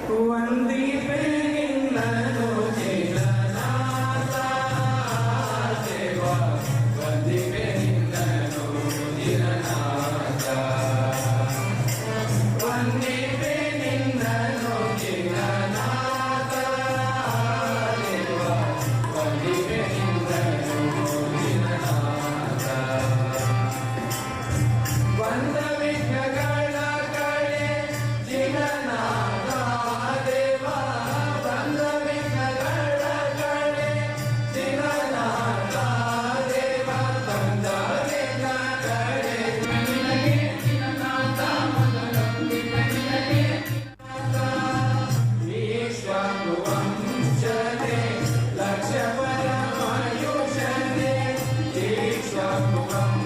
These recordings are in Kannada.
ವಂದಿಪೆ ನಿನ್ನನು ಚಿರನಾಥ ದೇವ, ವಂದಿಪೆ ನಿನ್ನನು ಚಿರನಾಥ, ವಂದಿಪೆ ನಿನ್ನನು ಚಿರನಾಥ ದೇವ, ವಂದಿಪೆ ನಿನ್ನನು ಚಿರನಾಥ. ಬಂದ ವಿಘ್ನಗಳ ಕಳೆ ಜಿಗನಾಥ ದೇವ, ಬಂದ ವಿಘ್ನಗಳ ಕಳೆ ಜಿಗನಾಥ ದೇವ, ಬಂದ ವಿಘ್ನ ಕಳೆ ನಿನಗೆ ಜಿಗನಾಥ, ಮೊದಲೊಂದಿಗೆ ನಿನಗೆ ಈಶ್ವರವಂಶನೆ ಲಕ್ಷ ಪರಮಾಯುಷನೆ, ಈಶ್ವರವಂಶನೆ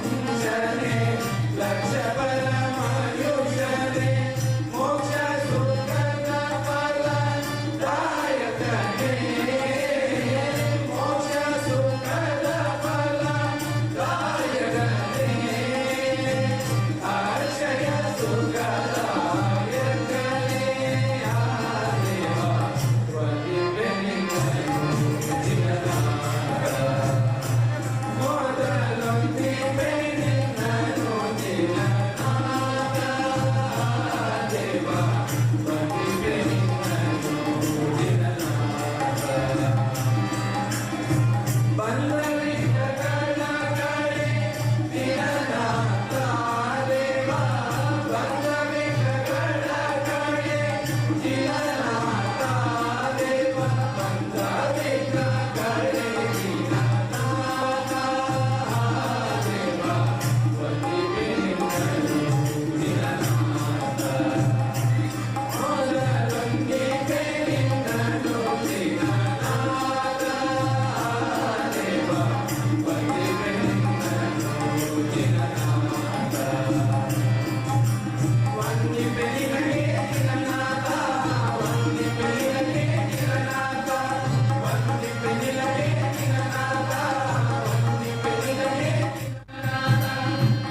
ಲಕ್ಷ ಪರಮಾಯುಷನೆ, ಮೋಕ್ಷ ಸುಖದ ಫಲದಾಯಕನೇ, ಮೋಕ್ಷ ಸುಖದ ಫಲದಾಯಕನೇ, ಅಕ್ಷಯ ಸುಖದಾಯಕನೇ ಆ ದೇವ, ವಂದಿಪೆ ನಿನ್ನನು ಚಿರನಾಥ, ಮೊದಲೊಂದಿಪೆ ನಿನ್ನನು ಚಿರನಾಥ ದೇವ, ವಂದಿಪೆ ನಿನ್ನನು ಚಿರನಾಥ. ಬಂದ ವಿಘ್ನಗಳ ಕಳೆ ಜಿಗನಾಥ ದೇವ, ಬಂದ ವಿಘ್ನಗಳ ಕಳೆ ಜಿಗನಾಥ ದೇವ, ಬಂದ ವಿಘ್ನ ಕಳೆ ಜಿಗನಾಥ ದೇವ, ವಂದಿಪೆ ನಿನ್ನನು ಚಿರನಾಥ, ಮೊದಲೊಂದಿಪೆ ನಿನ್ನನು ಚಿರನಾಥ ದೇವ, ವಂದಿಪೆ ನಿನ್ನನು ಚಿರನಾಥ, ವಂದಿಪೆ ನಿನಗೆ ಚಿರನಾಥ, ವಂದಿಪೆ ನಿನಗೆ ಚಿರನಾಥ, ವಂದಿಪೆ ನಿನಗೆ ಚಿರನಾಥ, ವಂದಿಪೆ ನಿನಗೆ ಚಿರನಾಥ,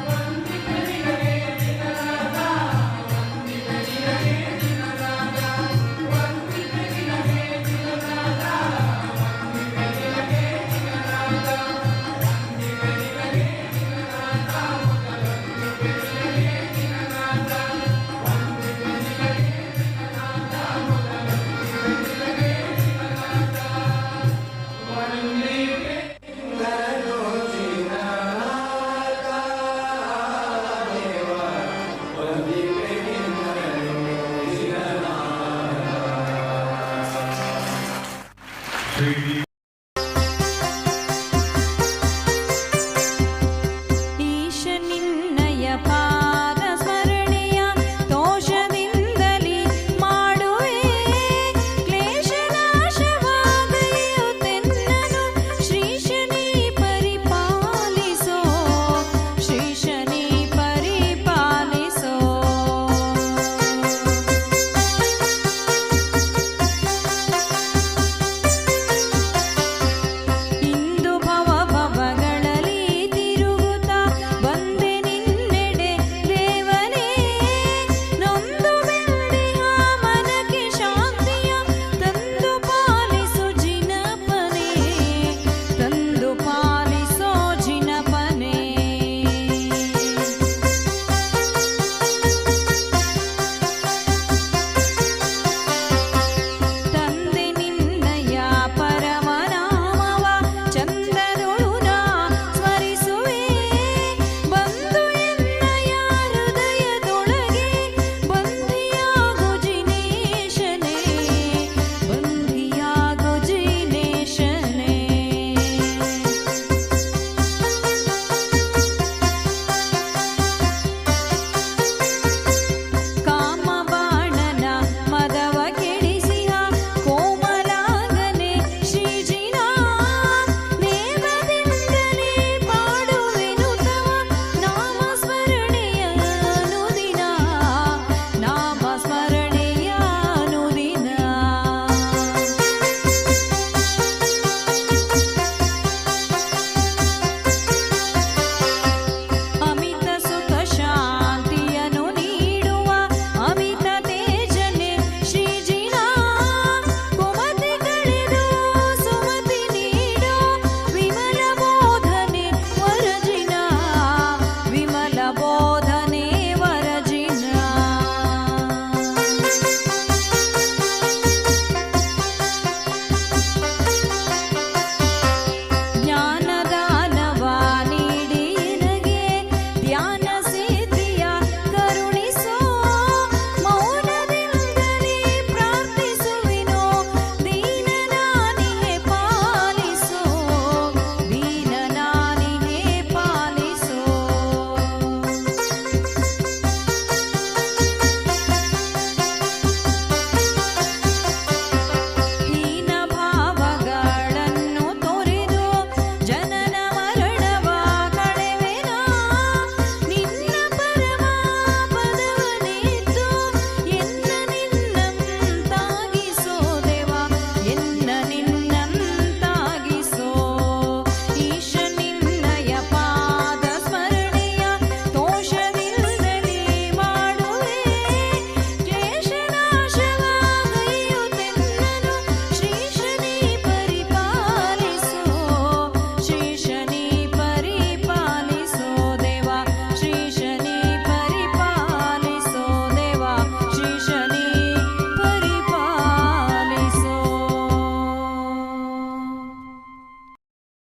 ವಂದಿಪೆ ನಿನಗೆ ಚಿರನಾಥ, ವಂದಿಪೆ ನಿನಗೆ ಚಿರನಾಥ, ವಂದಿಪೆ ನಿನಗೆ ಚಿರನಾಥ, ವಂದಿಪೆ ನಿನಗೆ ಚಿರನಾಥ, ವಂದಿಪೆ ನಿನಗೆ ಚಿರನಾಥ, ಮೊದಲೊಂದಿಪೆ ನಿನಗೆ ಚಿರನಾಥ, ವಂದಿಪೆ ನಿನಗೆ ಚಿರನಾಥ, ಮೊದಲೊಂದಿಪೆ ನಿನಗೆ ಚಿರನಾಥ, ವಂದಿಪೆ ನಿನ್ನನು ಚಿರನಾಥ ದೇವ, ವಂದಿಪೆ ನಿನ್ನನು ಚಿರನಾಥ. ಶ್ರೀ